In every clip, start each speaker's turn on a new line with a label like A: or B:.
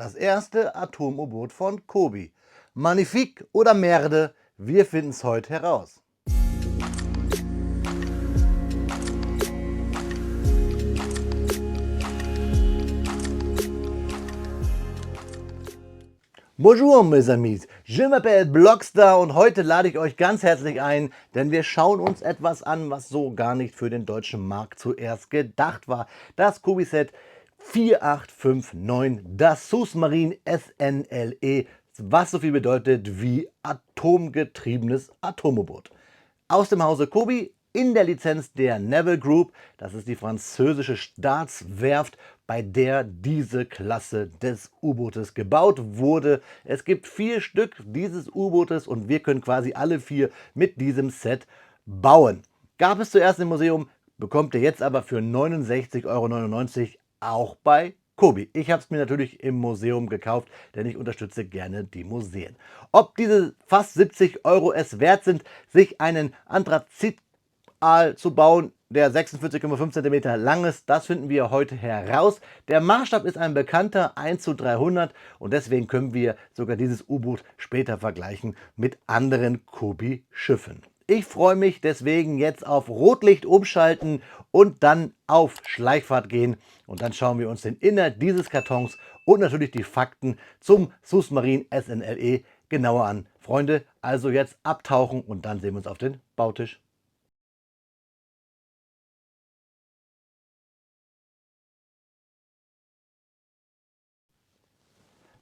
A: das erste Atom-U-Boot von Kobi. Magnifique oder Merde, wir finden es heute heraus. Bonjour mes amis, je m'appelle Blockstar und heute lade ich euch ganz herzlich ein, denn wir schauen uns etwas an, was so gar nicht für den deutschen Markt zuerst gedacht war. Das Kobi-Set 4859, das SUS Marine SNLE, was so viel bedeutet wie atomgetriebenes Atom-U-Boot. Aus dem Hause Kobi in der Lizenz der Naval Group, das ist die französische Staatswerft, bei der diese Klasse des U-Bootes gebaut wurde. Es gibt 4 Stück dieses U-Bootes und wir können quasi alle 4 mit diesem Set bauen. Gab es zuerst im Museum, bekommt ihr jetzt aber für 69,99 € auch bei Kobi. Ich habe es mir natürlich im Museum gekauft, denn ich unterstütze gerne die Museen. Ob diese fast 70 € es wert sind, sich einen Anthrazital zu bauen, der 46,5 cm lang ist, das finden wir heute heraus. Der Maßstab ist ein bekannter 1:300 und deswegen können wir sogar dieses U-Boot später vergleichen mit anderen Kobi-Schiffen. Ich freue mich deswegen jetzt auf Rotlicht umschalten und dann auf Schleichfahrt gehen. Und dann schauen wir uns den Inhalt dieses Kartons und natürlich die Fakten zum SUS Marine SNLE genauer an. Freunde, also jetzt abtauchen und dann sehen wir uns auf den Bautisch.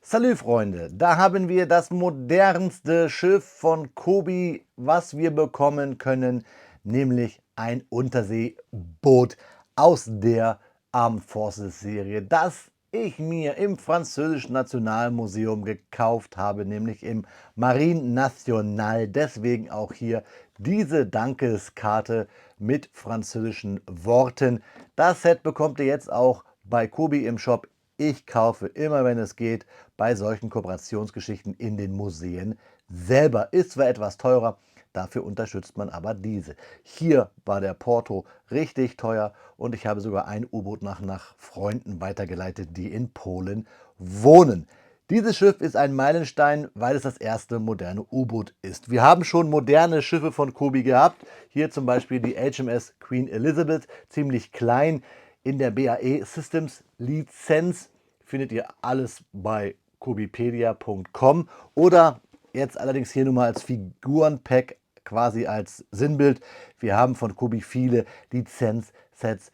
A: Salü Freunde, da haben wir das modernste Schiff von Kobi, was wir bekommen können, nämlich ein Unterseeboot aus der Armed Forces Serie, das ich mir im französischen Nationalmuseum gekauft habe, nämlich im Marine Nationale. Deswegen auch hier diese Dankeskarte mit französischen Worten. Das Set bekommt ihr jetzt auch bei Kobi im Shop. Ich kaufe immer, wenn es geht, bei solchen Kooperationsgeschichten in den Museen selber. Ist zwar etwas teurer, dafür unterstützt man aber diese. Hier war der Porto richtig teuer und ich habe sogar ein U-Boot nach Freunden weitergeleitet, die in Polen wohnen. Dieses Schiff ist ein Meilenstein, weil es das erste moderne U-Boot ist. Wir haben schon moderne Schiffe von Kobi gehabt. Hier zum Beispiel die HMS Queen Elizabeth, ziemlich klein. In der BAE Systems Lizenz findet ihr alles bei kobipedia.com oder jetzt allerdings hier nur mal als Figurenpack, quasi als Sinnbild. Wir haben von Kobi viele Lizenzsets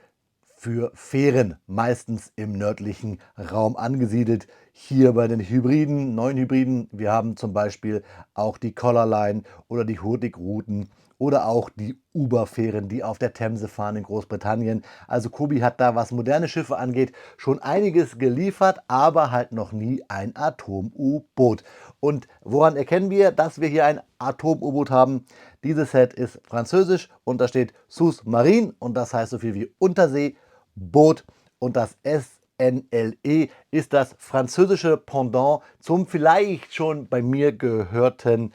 A: für Fähren, meistens im nördlichen Raum angesiedelt. Hier bei den Hybriden, neuen Hybriden, wir haben zum Beispiel auch die Collarline oder die Hurtigruten oder auch die Uber-Fähren, die auf der Themse fahren in Großbritannien. Also Kobi hat da, was moderne Schiffe angeht, schon einiges geliefert, aber halt noch nie ein Atom-U-Boot. Und woran erkennen wir, dass wir hier ein Atom-U-Boot haben? Dieses Set ist französisch und da steht SUS Marine und das heißt so viel wie Unterseeboot und das SNLE ist das französische Pendant zum vielleicht schon bei mir gehörten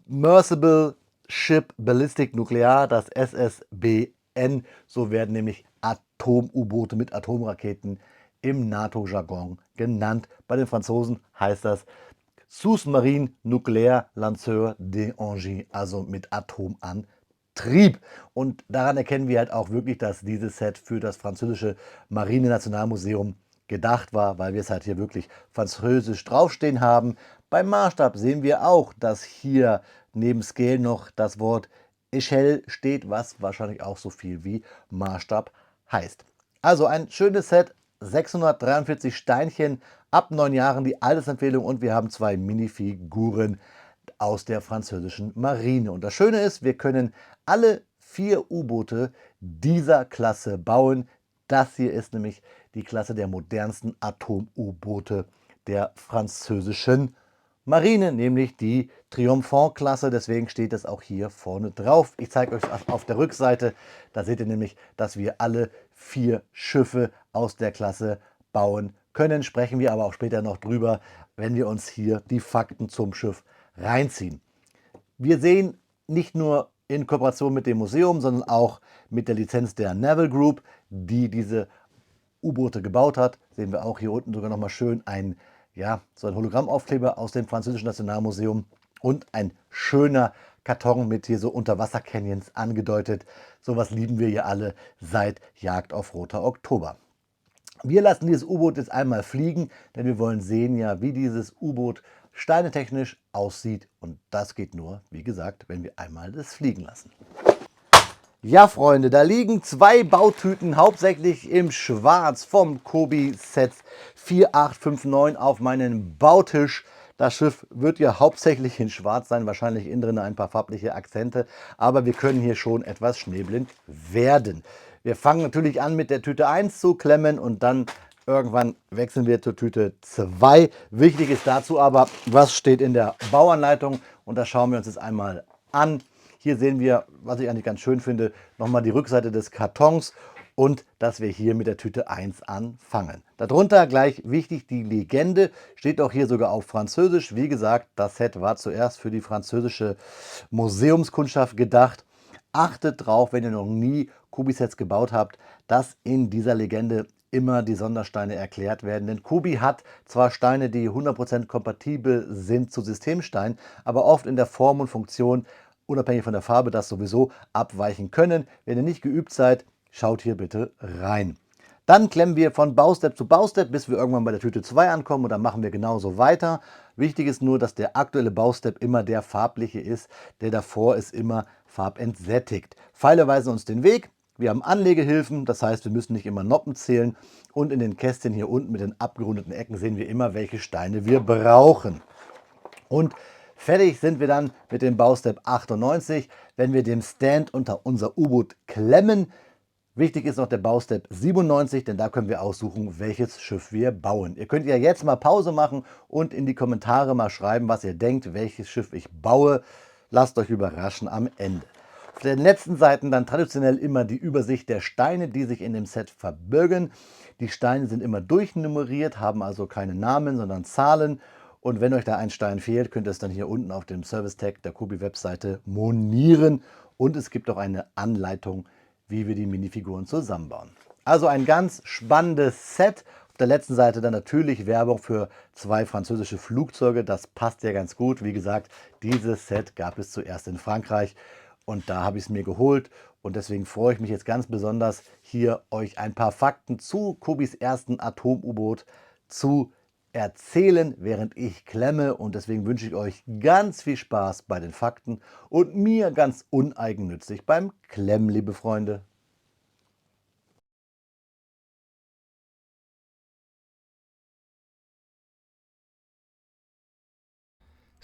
A: Submersible Ship Ballistic Nuclear, das SSBN. So werden nämlich Atom-U-Boote mit Atomraketen im NATO-Jargon genannt. Bei den Franzosen heißt das Sous-Marine Nucléaire Lanceur d'Engins, also mit Atomantrieb. Und daran erkennen wir halt auch wirklich, dass dieses Set für das französische Marine-Nationalmuseum gedacht war, weil wir es halt hier wirklich französisch draufstehen haben. Beim Maßstab sehen wir auch, dass hier neben Scale noch das Wort Echelle steht, was wahrscheinlich auch so viel wie Maßstab heißt. Also ein schönes Set, 643 Steinchen, ab 9 Jahren die Altersempfehlung und wir haben 2 Minifiguren aus der französischen Marine. Und das Schöne ist, wir können alle 4 U-Boote dieser Klasse bauen. Das hier ist nämlich die Klasse der modernsten Atom-U-Boote der französischen Marine, nämlich die Triomphant-Klasse. Deswegen steht das auch hier vorne drauf. Ich zeige euch auf der Rückseite. Da seht ihr nämlich, dass wir alle 4 Schiffe aus der Klasse bauen können. Sprechen wir aber auch später noch drüber, wenn wir uns hier die Fakten zum Schiff reinziehen. Wir sehen nicht nur in Kooperation mit dem Museum, sondern auch mit der Lizenz der Naval Group, die diese U-Boote gebaut hat. Sehen wir auch hier unten sogar nochmal schön so ein Hologrammaufkleber aus dem französischen Nationalmuseum und ein schöner Karton mit hier so Unterwasser-Canyons angedeutet. Sowas lieben wir ja alle seit Jagd auf Roter Oktober. Wir lassen dieses U-Boot jetzt einmal fliegen, denn wir wollen sehen ja, wie dieses U-Boot steinetechnisch aussieht. Und das geht nur, wie gesagt, wenn wir einmal das fliegen lassen. Ja, Freunde, da liegen zwei Bautüten, hauptsächlich im Schwarz vom Kobi Set 4859 auf meinem Bautisch. Das Schiff wird ja hauptsächlich in Schwarz sein, wahrscheinlich innen drin ein paar farbliche Akzente, aber wir können hier schon etwas schneeblind werden. Wir fangen natürlich an mit der Tüte 1 zu klemmen und dann irgendwann wechseln wir zur Tüte 2. Wichtig ist dazu aber, was steht in der Bauanleitung, und das schauen wir uns jetzt einmal an. Hier sehen wir, was ich eigentlich ganz schön finde, nochmal die Rückseite des Kartons und dass wir hier mit der Tüte 1 anfangen. Darunter gleich wichtig die Legende, steht auch hier sogar auf Französisch. Wie gesagt, das Set war zuerst für die französische Museumskundschaft gedacht. Achtet drauf, wenn ihr noch nie Kobi-Sets gebaut habt, dass in dieser Legende immer die Sondersteine erklärt werden. Denn Kobi hat zwar Steine, die 100% kompatibel sind zu Systemsteinen, aber oft in der Form und Funktion, unabhängig von der Farbe, das sowieso abweichen können. Wenn ihr nicht geübt seid, schaut hier bitte rein. Dann klemmen wir von Baustep zu Baustep, bis wir irgendwann bei der Tüte 2 ankommen, und dann machen wir genauso weiter. Wichtig ist nur, dass der aktuelle Baustep immer der farbliche ist, der davor ist immer farbentsättigt. Pfeile weisen uns den Weg. Wir haben Anlegehilfen, das heißt, wir müssen nicht immer Noppen zählen, und in den Kästchen hier unten mit den abgerundeten Ecken sehen wir immer, welche Steine wir brauchen. Und fertig sind wir dann mit dem Baustep 98, wenn wir den Stand unter unser U-Boot klemmen. Wichtig ist noch der Baustep 97, denn da können wir aussuchen, welches Schiff wir bauen. Ihr könnt ja jetzt mal Pause machen und in die Kommentare mal schreiben, was ihr denkt, welches Schiff ich baue. Lasst euch überraschen am Ende. Auf den letzten Seiten dann traditionell immer die Übersicht der Steine, die sich in dem Set verbirgen. Die Steine sind immer durchnummeriert, haben also keine Namen, sondern Zahlen. Und wenn euch da ein Stein fehlt, könnt ihr es dann hier unten auf dem Service-Tag der Kobi-Webseite monieren. Und es gibt auch eine Anleitung, wie wir die Minifiguren zusammenbauen. Also ein ganz spannendes Set. Auf der letzten Seite dann natürlich Werbung für 2 französische Flugzeuge. Das passt ja ganz gut. Wie gesagt, dieses Set gab es zuerst in Frankreich und da habe ich es mir geholt. Und deswegen freue ich mich jetzt ganz besonders, hier euch ein paar Fakten zu Kobis ersten Atom-U-Boot zu erzählen, während ich klemme, und deswegen wünsche ich euch ganz viel Spaß bei den Fakten und mir ganz uneigennützig beim Klemmen, liebe Freunde.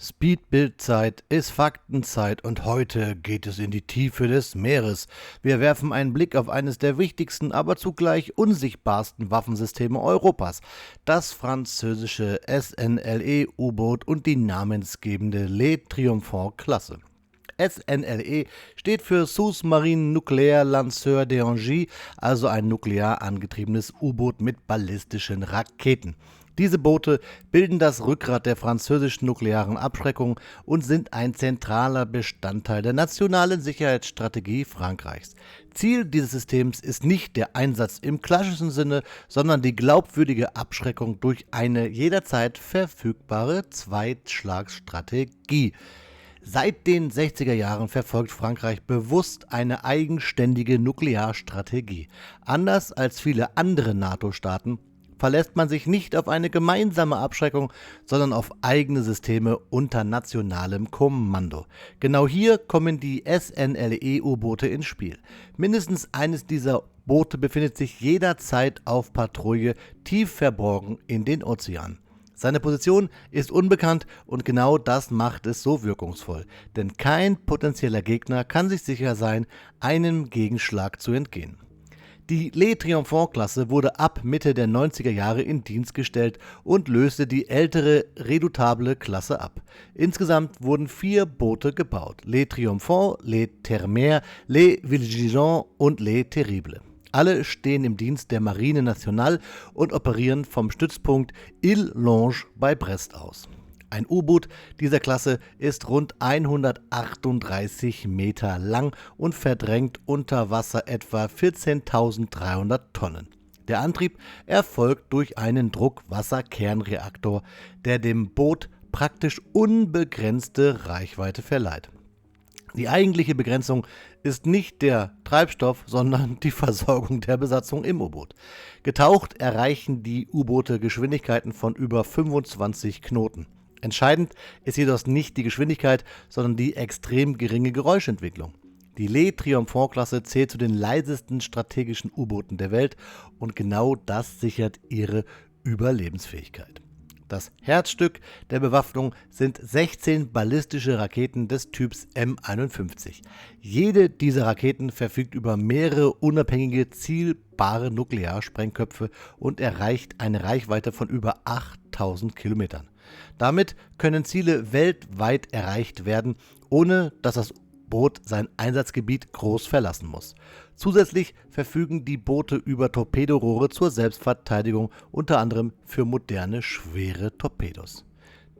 A: Speedbildzeit ist Faktenzeit und heute geht es in die Tiefe des Meeres. Wir werfen einen Blick auf eines der wichtigsten, aber zugleich unsichtbarsten Waffensysteme Europas, das französische SNLE-U-Boot und die namensgebende Le Triomphant-Klasse. SNLE steht für Sous-Marin Nucléaire Lanceur d'Engie, also ein nuklear angetriebenes U-Boot mit ballistischen Raketen. Diese Boote bilden das Rückgrat der französischen nuklearen Abschreckung und sind ein zentraler Bestandteil der nationalen Sicherheitsstrategie Frankreichs. Ziel dieses Systems ist nicht der Einsatz im klassischen Sinne, sondern die glaubwürdige Abschreckung durch eine jederzeit verfügbare Zweitschlagsstrategie. Seit den 60er Jahren verfolgt Frankreich bewusst eine eigenständige Nuklearstrategie. Anders als viele andere NATO-Staaten verlässt man sich nicht auf eine gemeinsame Abschreckung, sondern auf eigene Systeme unter nationalem Kommando. Genau hier kommen die SNLE-U-Boote ins Spiel. Mindestens eines dieser Boote befindet sich jederzeit auf Patrouille, tief verborgen in den Ozeanen. Seine Position ist unbekannt und genau das macht es so wirkungsvoll, denn kein potenzieller Gegner kann sich sicher sein, einem Gegenschlag zu entgehen. Die Le Triomphant-Klasse wurde ab Mitte der 90er Jahre in Dienst gestellt und löste die ältere redoutable Klasse ab. Insgesamt wurden 4 Boote gebaut: Le Triomphant, Le Terre-Mer, Le Vigilant und Le Terrible. Alle stehen im Dienst der Marine Nationale und operieren vom Stützpunkt Île Longe bei Brest aus. Ein U-Boot dieser Klasse ist rund 138 Meter lang und verdrängt unter Wasser etwa 14.300 Tonnen. Der Antrieb erfolgt durch einen Druckwasserkernreaktor, der dem Boot praktisch unbegrenzte Reichweite verleiht. Die eigentliche Begrenzung ist nicht der Treibstoff, sondern die Versorgung der Besatzung im U-Boot. Getaucht erreichen die U-Boote Geschwindigkeiten von über 25 Knoten. Entscheidend ist jedoch nicht die Geschwindigkeit, sondern die extrem geringe Geräuschentwicklung. Die Le Triomphant-Klasse zählt zu den leisesten strategischen U-Booten der Welt und genau das sichert ihre Überlebensfähigkeit. Das Herzstück der Bewaffnung sind 16 ballistische Raketen des Typs M51. Jede dieser Raketen verfügt über mehrere unabhängige, zielbare Nuklearsprengköpfe und erreicht eine Reichweite von über 8000 Kilometern. Damit können Ziele weltweit erreicht werden, ohne dass das Boot sein Einsatzgebiet groß verlassen muss. Zusätzlich verfügen die Boote über Torpedorohre zur Selbstverteidigung, unter anderem für moderne schwere Torpedos.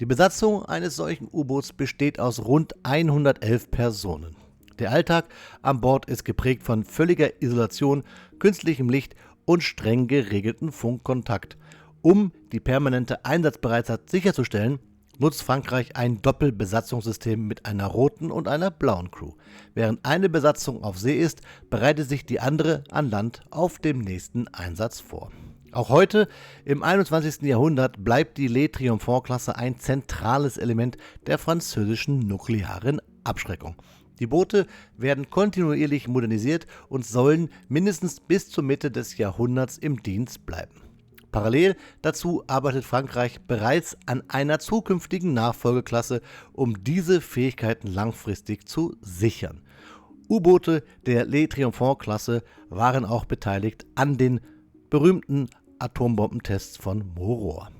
A: Die Besatzung eines solchen U-Boots besteht aus rund 111 Personen. Der Alltag an Bord ist geprägt von völliger Isolation, künstlichem Licht und streng geregelten Funkkontakt. Um die permanente Einsatzbereitschaft sicherzustellen, nutzt Frankreich ein Doppelbesatzungssystem mit einer roten und einer blauen Crew. Während eine Besatzung auf See ist, bereitet sich die andere an Land auf dem nächsten Einsatz vor. Auch heute, im 21. Jahrhundert, bleibt die Le Triomphant-Klasse ein zentrales Element der französischen nuklearen Abschreckung. Die Boote werden kontinuierlich modernisiert und sollen mindestens bis zur Mitte des Jahrhunderts im Dienst bleiben. Parallel dazu arbeitet Frankreich bereits an einer zukünftigen Nachfolgeklasse, um diese Fähigkeiten langfristig zu sichern. U-Boote der Le Triomphant-Klasse waren auch beteiligt an den berühmten Atombombentests von Moror.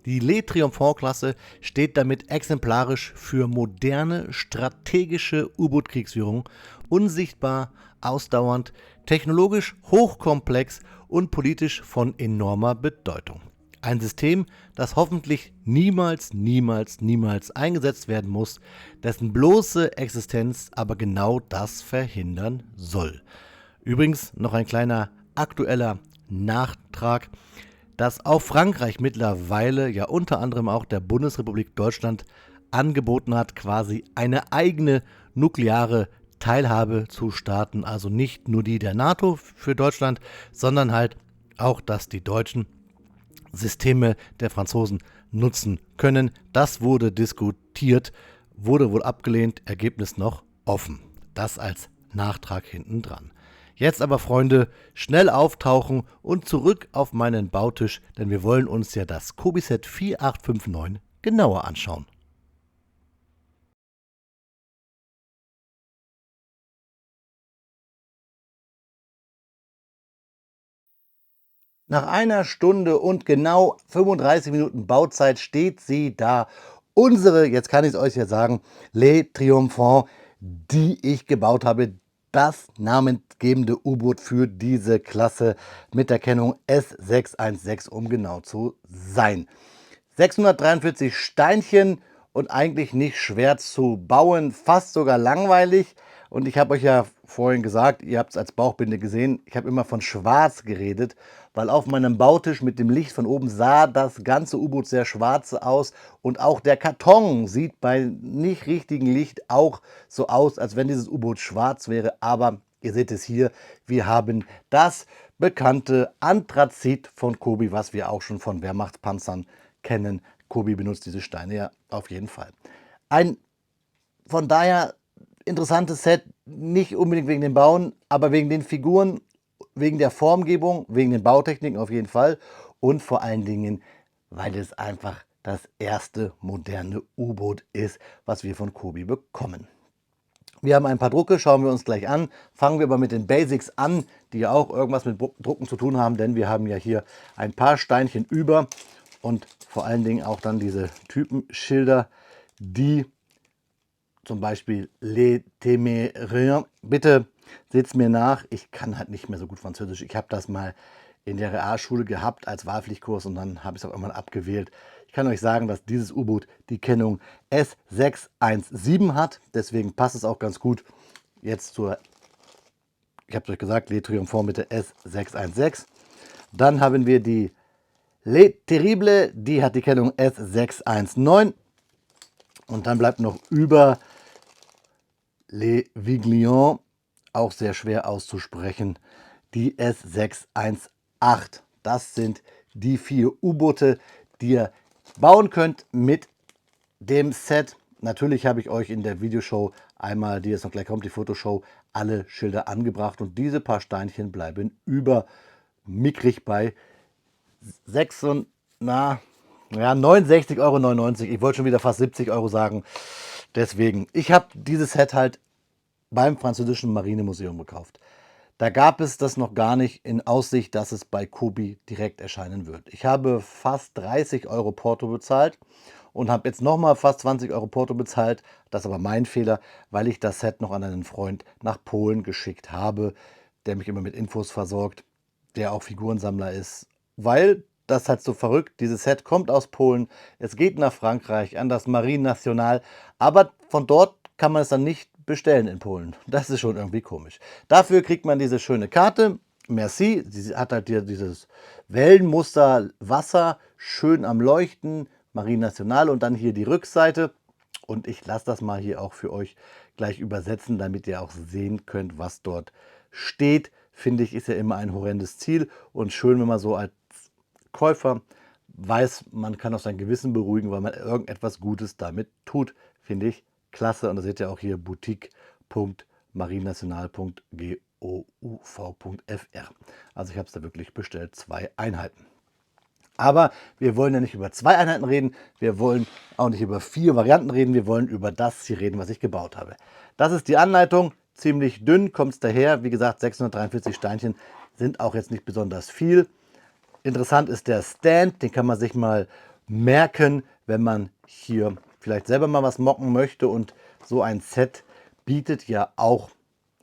A: Die Le Triomphant-Klasse steht damit exemplarisch für moderne, strategische U-Boot-Kriegsführung, unsichtbar, ausdauernd, technologisch hochkomplex und politisch von enormer Bedeutung. Ein System, das hoffentlich niemals eingesetzt werden muss, dessen bloße Existenz aber genau das verhindern soll. Übrigens noch ein kleiner aktueller Nachtrag, dass auch Frankreich mittlerweile, ja unter anderem auch der Bundesrepublik Deutschland, angeboten hat, quasi eine eigene nukleare Teilhabe zu starten. Also nicht nur die der NATO für Deutschland, sondern halt auch, dass die Deutschen Systeme der Franzosen nutzen können. Das wurde diskutiert, wurde wohl abgelehnt, Ergebnis noch offen. Das als Nachtrag hinten dran. Jetzt aber, Freunde, schnell auftauchen und zurück auf meinen Bautisch, denn wir wollen uns ja das COBISET 4859 genauer anschauen. Nach einer Stunde und genau 35 Minuten Bauzeit steht sie da. Unsere, jetzt kann ich es euch ja sagen, Le Triomphant, die ich gebaut habe. Das namengebende U-Boot für diese Klasse mit der Kennung S616, um genau zu sein. 643 Steinchen und eigentlich nicht schwer zu bauen, fast sogar langweilig. Und ich habe euch ja vorhin gesagt, ihr habt es als Bauchbinde gesehen, ich habe immer von schwarz geredet, weil auf meinem Bautisch mit dem Licht von oben sah das ganze U-Boot sehr schwarz aus und auch der Karton sieht bei nicht richtigem Licht auch so aus, als wenn dieses U-Boot schwarz wäre, aber ihr seht es hier, wir haben das bekannte Anthrazit von Kobi, was wir auch schon von Wehrmachtspanzern kennen. Kobi benutzt diese Steine ja auf jeden Fall. Ein von daher interessantes Set, nicht unbedingt wegen dem Bauen, aber wegen den Figuren, wegen der Formgebung, wegen den Bautechniken auf jeden Fall und vor allen Dingen, weil es einfach das erste moderne U-Boot ist, was wir von Kobi bekommen. Wir haben ein paar Drucke, schauen wir uns gleich an. Fangen wir aber mit den Basics an, die ja auch irgendwas mit Drucken zu tun haben, denn wir haben ja hier ein paar Steinchen über und vor allen Dingen auch dann diese Typenschilder, die zum Beispiel Les Téméraires. Bitte seht es mir nach, ich kann halt nicht mehr so gut Französisch. Ich habe das mal in der Realschule gehabt als Wahlpflichtkurs und dann habe ich es auch irgendwann abgewählt. Ich kann euch sagen, dass dieses U-Boot die Kennung S617 hat, deswegen passt es auch ganz gut jetzt zur, ich habe es euch gesagt, Le Triomphant mit der S616. Dann haben wir die Le Terrible, die hat die Kennung S619. Und dann bleibt noch über Le Viglion, auch sehr schwer auszusprechen, die S618. Das sind die 4 U-Boote, die ihr bauen könnt mit dem Set. Natürlich habe ich euch in der Videoshow einmal, die jetzt noch gleich kommt, die Fotoshow, alle Schilder angebracht. Und diese paar Steinchen bleiben über mickrig bei 69,99 Euro. Ich wollte schon wieder fast 70 Euro sagen. Deswegen, ich habe dieses Set halt beim französischen Marinemuseum gekauft. Da gab es das noch gar nicht in Aussicht, dass es bei Kobi direkt erscheinen wird. Ich habe fast 30 Euro Porto bezahlt und habe jetzt nochmal fast 20 Euro Porto bezahlt. Das ist aber mein Fehler, weil ich das Set noch an einen Freund nach Polen geschickt habe, der mich immer mit Infos versorgt, der auch Figurensammler ist. Weil das halt so verrückt, dieses Set kommt aus Polen, es geht nach Frankreich an das Marine Nationale, aber von dort kann man es dann nicht bestellen in Polen. Das ist schon irgendwie komisch. Dafür kriegt man diese schöne Karte. Merci. Sie hat halt hier dieses Wellenmuster Wasser, schön am Leuchten, Marine Nationale und dann hier die Rückseite. Und ich lasse das mal hier auch für euch gleich übersetzen, damit ihr auch sehen könnt, was dort steht. Finde ich, ist ja immer ein horrendes Ziel und schön, wenn man so als Käufer weiß, man kann auch sein Gewissen beruhigen, weil man irgendetwas Gutes damit tut. Finde ich klasse. Und da seht ihr auch hier boutique.marinational.gouv.fr. Also ich habe es da wirklich bestellt, 2 Einheiten. Aber wir wollen ja nicht über 2 Einheiten reden, wir wollen auch nicht über 4 Varianten reden, wir wollen über das hier reden, was ich gebaut habe. Das ist die Anleitung, ziemlich dünn kommt es daher. Wie gesagt, 643 Steinchen sind auch jetzt nicht besonders viel. Interessant ist der Stand, den kann man sich mal merken, wenn man hier vielleicht selber mal was mocken möchte. Und so ein Set bietet ja auch,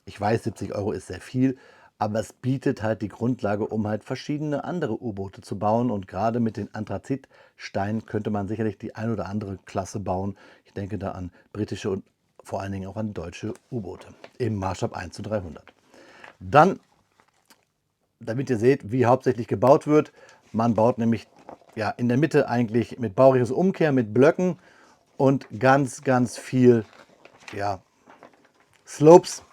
A: ich weiß, 70 Euro ist sehr viel, aber es bietet halt die Grundlage, um halt verschiedene andere U-Boote zu bauen. Und gerade mit den Anthrazitsteinen könnte man sicherlich die ein oder andere Klasse bauen. Ich denke da an britische und vor allen Dingen auch an deutsche U-Boote im Maßstab 1:300. Dann, damit ihr seht, wie hauptsächlich gebaut wird. Man baut nämlich ja, in der Mitte eigentlich mit Baurichungsumkehr, mit Blöcken und ganz, ganz viel ja, Slopes,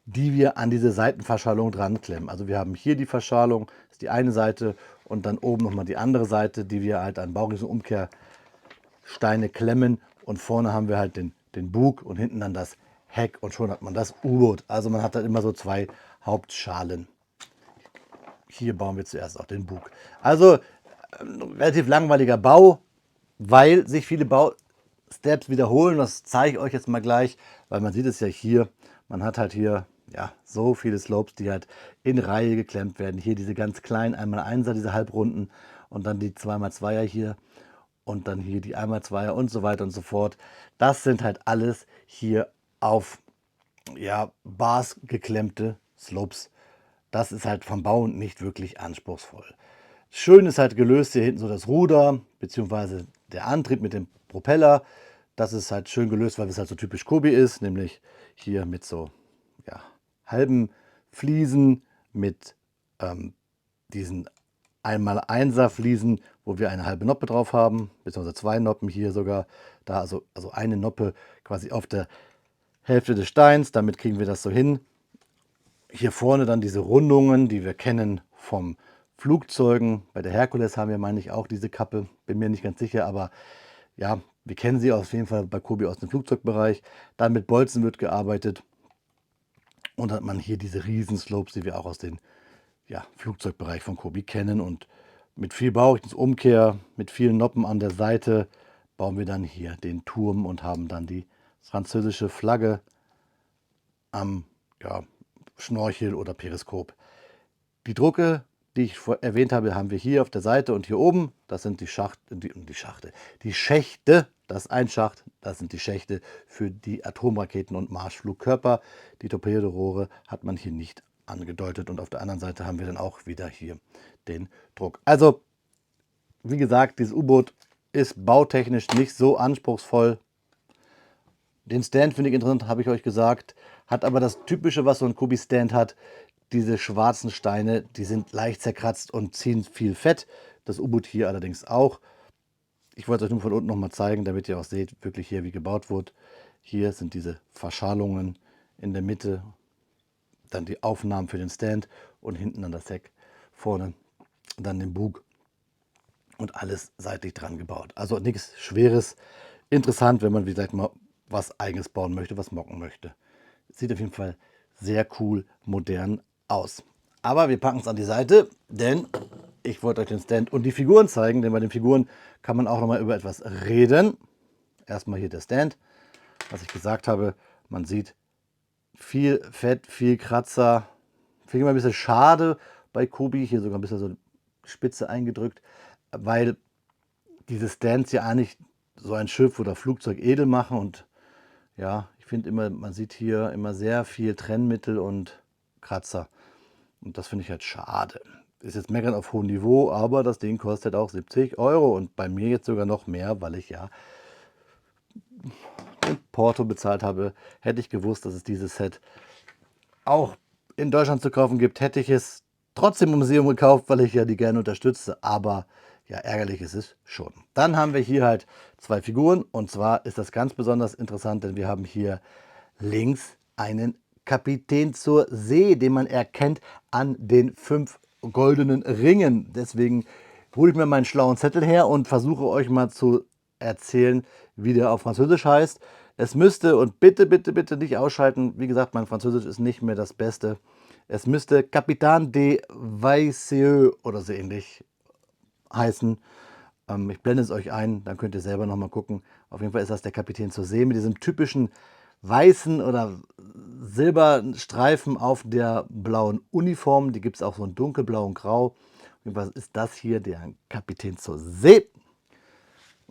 A: die wir an diese Seitenverschalung dran klemmen. Also wir haben hier die Verschalung, das ist die eine Seite und dann oben nochmal die andere Seite, die wir halt an Baurichungsumkehrsteine klemmen und vorne haben wir halt den Bug und hinten dann das Heck und schon hat man das U-Boot. Also man hat halt immer so 2 Hauptschalen. Hier bauen wir zuerst auch den Bug. Also relativ langweiliger Bau, weil sich viele Bausteps wiederholen. Das zeige ich euch jetzt mal gleich, weil man sieht es ja hier. Man hat halt hier ja, so viele Slopes, die halt in Reihe geklemmt werden. Hier diese ganz kleinen 1x1er, diese Halbrunden und dann die 2x2er hier und dann hier die 1x2er und so weiter und so fort. Das sind halt alles hier auf ja, Bars geklemmte Slopes. Das ist halt vom Bauen nicht wirklich anspruchsvoll. Schön ist halt gelöst hier hinten so das Ruder, beziehungsweise der Antrieb mit dem Propeller. Das ist halt schön gelöst, weil es halt so typisch Kobi ist, nämlich hier mit so ja, halben Fliesen, mit diesen 1x1er Fliesen, wo wir eine halbe Noppe drauf haben, beziehungsweise 2 Noppen hier sogar. Da also eine Noppe quasi auf der Hälfte des Steins, damit kriegen wir das so hin. Hier vorne dann diese Rundungen, die wir kennen vom Flugzeugen. Bei der Herkules haben wir, meine ich, auch diese Kappe. Bin mir nicht ganz sicher, aber ja, wir kennen sie auf jeden Fall bei Kobi aus dem Flugzeugbereich. Dann mit Bolzen wird gearbeitet. Und dann hat man hier diese Riesenslopes, die wir auch aus dem ja, Flugzeugbereich von Kobi kennen. Und mit viel Baurichtungsumkehr, mit vielen Noppen an der Seite bauen wir dann hier den Turm und haben dann die französische Flagge am ja, Schnorchel oder Periskop. Die Drucke, die ich erwähnt habe, haben wir hier auf der Seite und hier oben. Das sind die Schächte, das ist ein Schacht, das sind die Schächte für die Atomraketen und Marschflugkörper. Die Torpedorohre hat man hier nicht angedeutet und auf der anderen Seite haben wir dann auch wieder hier den Druck. Also, wie gesagt, dieses U-Boot ist bautechnisch nicht so anspruchsvoll. Den Stand finde ich interessant, habe ich euch gesagt. Hat aber das Typische, was so ein Kobi-Stand hat. diese schwarzen Steine, die sind leicht zerkratzt und ziehen viel Fett. Das U-Boot hier allerdings auch. Ich wollte es euch nur von unten nochmal zeigen, damit ihr auch seht, wirklich hier wie gebaut wurde. Hier sind diese Verschalungen in der Mitte, dann die Aufnahmen für den Stand und hinten dann das Heck, vorne dann den Bug und alles seitlich dran gebaut. Also nichts Schweres. Interessant, wenn man, wie gesagt, mal was Eigenes bauen möchte, was mocken möchte. Sieht auf jeden Fall sehr cool, modern aus. Aber wir packen es an die Seite, denn ich wollte euch den Stand und die Figuren zeigen, denn bei den Figuren kann man auch noch mal über etwas reden. Erstmal hier der Stand, was ich gesagt habe. Man sieht viel Fett, viel Kratzer. Finde ich immer ein bisschen schade bei Kobi, hier sogar ein bisschen so spitze eingedrückt, weil diese Stands ja eigentlich so ein Schiff oder Flugzeug edel machen und ja, ich finde immer, man sieht hier immer sehr viel Trennmittel und Kratzer. Und das finde ich halt schade. Ist jetzt meckern auf hohem Niveau, aber das Ding kostet auch 70 Euro und bei mir jetzt sogar noch mehr, weil ich ja den Porto bezahlt habe. Hätte ich gewusst, dass es dieses Set auch in Deutschland zu kaufen gibt, hätte ich es trotzdem im Museum gekauft, weil ich ja die gerne unterstütze. Aber ja, ärgerlich ist es schon. Dann haben wir hier halt zwei Figuren und zwar ist das ganz besonders interessant, denn wir haben hier links einen Kapitän zur See, den man erkennt an den 5 goldenen Ringen. Deswegen hole ich mir meinen schlauen Zettel her und versuche euch mal zu erzählen, wie der auf Französisch heißt. Es müsste, und bitte, bitte, bitte nicht ausschalten, wie gesagt, mein Französisch ist nicht mehr das Beste. Es müsste Capitaine de Vaiseux oder so ähnlich heißen. Ich blende es euch ein, dann könnt ihr selber nochmal gucken. Auf jeden Fall ist das der Kapitän zur See mit diesem typischen weißen oder Silberstreifen auf der blauen Uniform. Die gibt es auch so in dunkelblau und grau. Auf jeden Fall ist das hier der Kapitän zur See.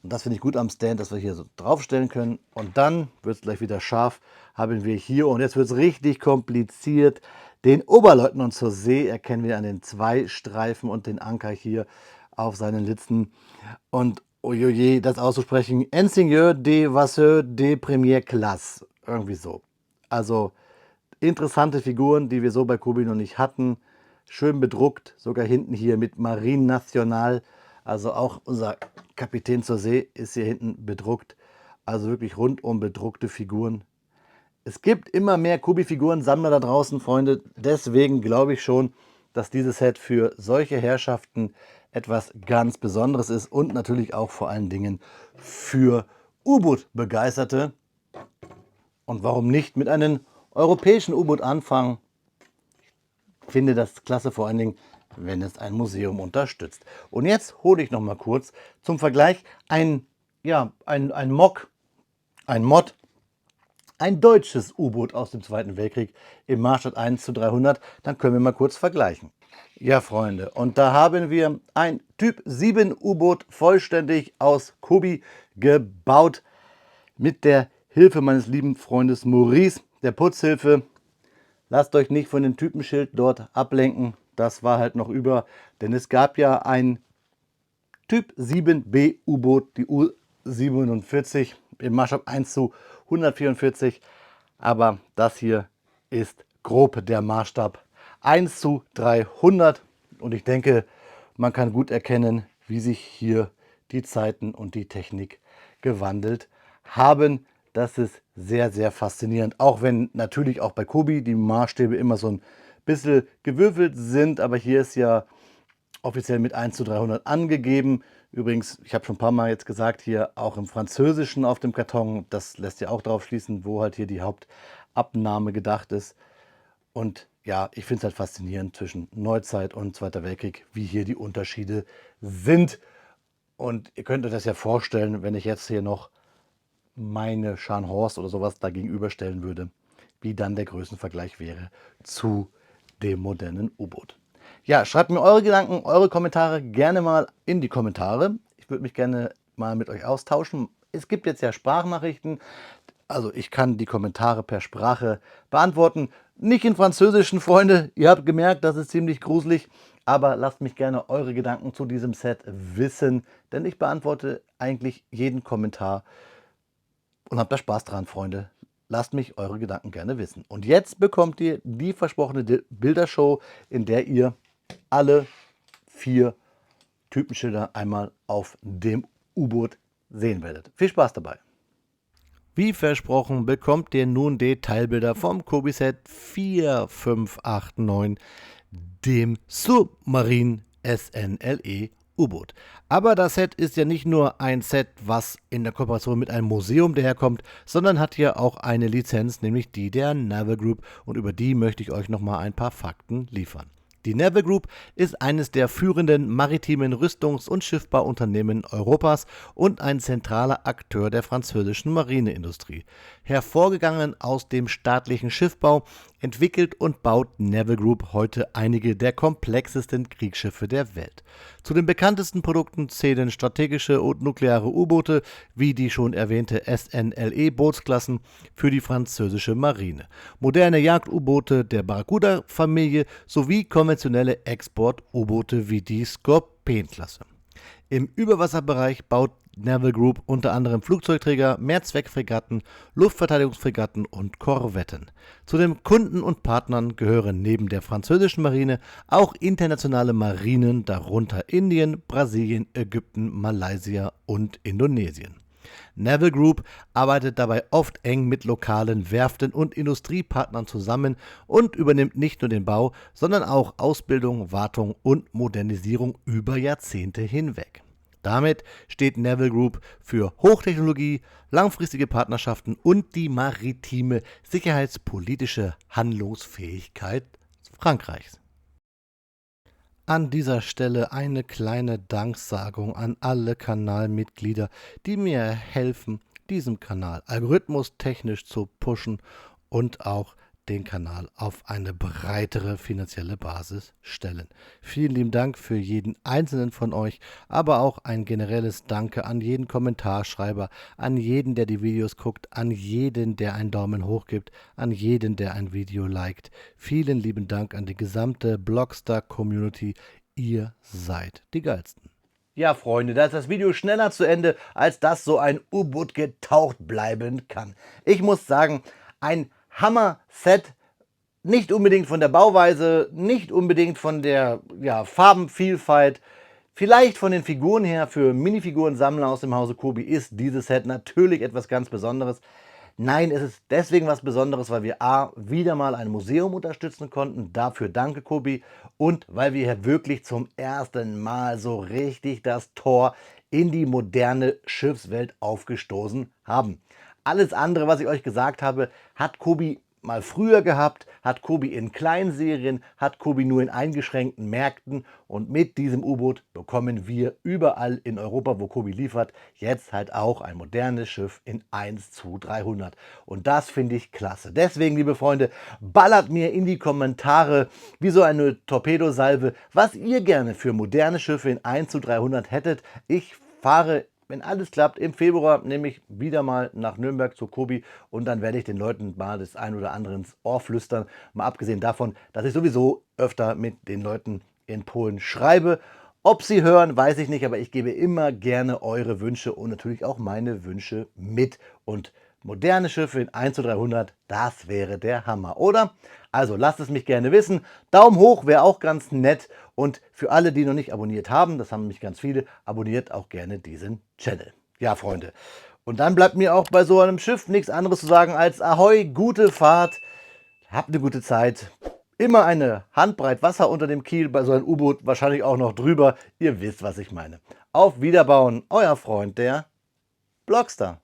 A: Und das finde ich gut am Stand, dass wir hier so draufstellen können. Und dann wird es gleich wieder scharf, haben wir hier, und jetzt wird es richtig kompliziert, den Oberleutnant zur See erkennen wir an den 2 Streifen und den Anker hier auf seinen Litzen. Und ojoje, das auszusprechen, Ingenieur de Vasseur de Première Classe. Irgendwie so. Also interessante Figuren, die wir so bei Kobi noch nicht hatten. Schön bedruckt, sogar hinten hier mit Marine Nationale. Also auch unser Kapitän zur See ist hier hinten bedruckt. Also wirklich rundum bedruckte Figuren. Es gibt immer mehr Kobi-Figuren-Sammler da draußen, Freunde. Deswegen glaube ich schon, dass dieses Set für solche Herrschaften etwas ganz Besonderes ist und natürlich auch vor allen Dingen für U-Boot-Begeisterte. Und warum nicht mit einem europäischen U-Boot anfangen? Ich finde das klasse, vor allen Dingen, wenn es ein Museum unterstützt. Und jetzt hole ich noch mal kurz zum Vergleich ein Mod, ein deutsches U-Boot aus dem Zweiten Weltkrieg im Maßstab 1:300. Dann können wir mal kurz vergleichen. Ja, Freunde, und da haben wir ein Typ 7 U-Boot vollständig aus Kobi gebaut mit der Hilfe meines lieben Freundes Maurice, der Putzhilfe. Lasst euch nicht von dem Typenschild dort ablenken. Das war halt noch über, denn es gab ja ein Typ 7B U-Boot, die U-47 im Maßstab 1:144. Aber das hier ist grob der Maßstab 1:300. Und ich denke, man kann gut erkennen, wie sich hier die Zeiten und die Technik gewandelt haben. Das ist sehr, sehr faszinierend. Auch wenn natürlich auch bei Kobi die Maßstäbe immer so ein bisschen gewürfelt sind. Aber hier ist ja offiziell mit 1:300 angegeben. Übrigens, ich habe schon ein paar Mal jetzt gesagt, hier auch im Französischen auf dem Karton. Das lässt ja auch darauf schließen, wo halt hier die Hauptabnahme gedacht ist. Und ja, ich finde es halt faszinierend zwischen Neuzeit und Zweiter Weltkrieg, wie hier die Unterschiede sind. Und ihr könnt euch das ja vorstellen, wenn ich jetzt hier noch meine Scharnhorst oder sowas da gegenüberstellen würde, wie dann der Größenvergleich wäre zu dem modernen U-Boot. Ja, schreibt mir eure Gedanken, eure Kommentare gerne mal in die Kommentare. Ich würde mich gerne mal mit euch austauschen. Es gibt jetzt ja Sprachnachrichten, also ich kann die Kommentare per Sprache beantworten. Nicht in Französischen, Freunde. Ihr habt gemerkt, das ist ziemlich gruselig. Aber lasst mich gerne eure Gedanken zu diesem Set wissen, denn ich beantworte eigentlich jeden Kommentar und habt da Spaß dran, Freunde. lasst mich eure Gedanken gerne wissen. Und jetzt bekommt ihr die versprochene Bildershow, in der ihr alle 4 Typenschilder einmal auf dem U-Boot sehen werdet. Viel Spaß dabei! Wie versprochen bekommt ihr nun Detailbilder vom Kobi-Set 4589, dem Submarine SNLE U-Boot. Aber das Set ist ja nicht nur ein Set, was in der Kooperation mit einem Museum daherkommt, sondern hat hier auch eine Lizenz, nämlich die der Naval Group, und über die möchte ich euch nochmal ein paar Fakten liefern. Die Naval Group ist eines der führenden maritimen Rüstungs- und Schiffbauunternehmen Europas und ein zentraler Akteur der französischen Marineindustrie. Hervorgegangen aus dem staatlichen Schiffbau, entwickelt und baut Naval Group heute einige der komplexesten Kriegsschiffe der Welt. Zu den bekanntesten Produkten zählen strategische und nukleare U-Boote wie die schon erwähnte SNLE-Bootsklassen für die französische Marine, moderne Jagd-U-Boote der Barracuda-Familie sowie konventionelle Export-U-Boote wie die Scorpene-Klasse. Im Überwasserbereich baut Naval Group unter anderem Flugzeugträger, Mehrzweckfregatten, Luftverteidigungsfregatten und Korvetten. Zu den Kunden und Partnern gehören neben der französischen Marine auch internationale Marinen, darunter Indien, Brasilien, Ägypten, Malaysia und Indonesien. Naval Group arbeitet dabei oft eng mit lokalen Werften und Industriepartnern zusammen und übernimmt nicht nur den Bau, sondern auch Ausbildung, Wartung und Modernisierung über Jahrzehnte hinweg. Damit steht Naval Group für Hochtechnologie, langfristige Partnerschaften und die maritime sicherheitspolitische Handlungsfähigkeit Frankreichs. An dieser Stelle eine kleine Danksagung an alle Kanalmitglieder, die mir helfen, diesen Kanal algorithmustechnisch zu pushen und auch den Kanal auf eine breitere finanzielle Basis stellen. Vielen lieben Dank für jeden einzelnen von euch, aber auch ein generelles Danke an jeden Kommentarschreiber, an jeden, der die Videos guckt, an jeden, der einen Daumen hoch gibt, an jeden, der ein Video liked. Vielen lieben Dank an die gesamte Blockstar-Community. Ihr seid die Geilsten. Ja, Freunde, da ist das Video schneller zu Ende, als dass so ein U-Boot getaucht bleiben kann. Ich muss sagen, ein Hammer-Set, nicht unbedingt von der Bauweise, nicht unbedingt von der Farbenvielfalt, vielleicht von den Figuren her. Für Minifigurensammler aus dem Hause Kobi ist dieses Set natürlich etwas ganz Besonderes. Nein, es ist deswegen was Besonderes, weil wir wieder mal ein Museum unterstützen konnten. Dafür danke Kobi. Und weil wir hier wirklich zum ersten Mal so richtig das Tor in die moderne Schiffswelt aufgestoßen haben. Alles andere, was ich euch gesagt habe, hat Kobi mal früher gehabt, hat Kobi in kleinen Serien, hat Kobi nur in eingeschränkten Märkten, und mit diesem U-Boot bekommen wir überall in Europa, wo Kobi liefert, jetzt halt auch ein modernes Schiff in 1:300. Und das finde ich klasse. Deswegen, liebe Freunde, ballert mir in die Kommentare wie so eine Torpedosalve, was ihr gerne für moderne Schiffe in 1:300 hättet. Ich fahre, wenn alles klappt, im Februar nämlich wieder mal nach Nürnberg zu Kobi, und dann werde ich den Leuten mal das ein oder andere ins Ohr flüstern. Mal abgesehen davon, dass ich sowieso öfter mit den Leuten in Polen schreibe. Ob sie hören, weiß ich nicht, aber ich gebe immer gerne eure Wünsche und natürlich auch meine Wünsche mit. Und moderne Schiffe in 1:300, das wäre der Hammer, oder? Also lasst es mich gerne wissen. Daumen hoch wäre auch ganz nett. Und für alle, die noch nicht abonniert haben, das haben nämlich ganz viele, abonniert auch gerne diesen Channel. Ja, Freunde. Und dann bleibt mir auch bei so einem Schiff nichts anderes zu sagen als Ahoi, gute Fahrt, habt eine gute Zeit. Immer eine Handbreit Wasser unter dem Kiel, bei so einem U-Boot wahrscheinlich auch noch drüber. Ihr wisst, was ich meine. Auf Wiederbauen, euer Freund, der Blockstar.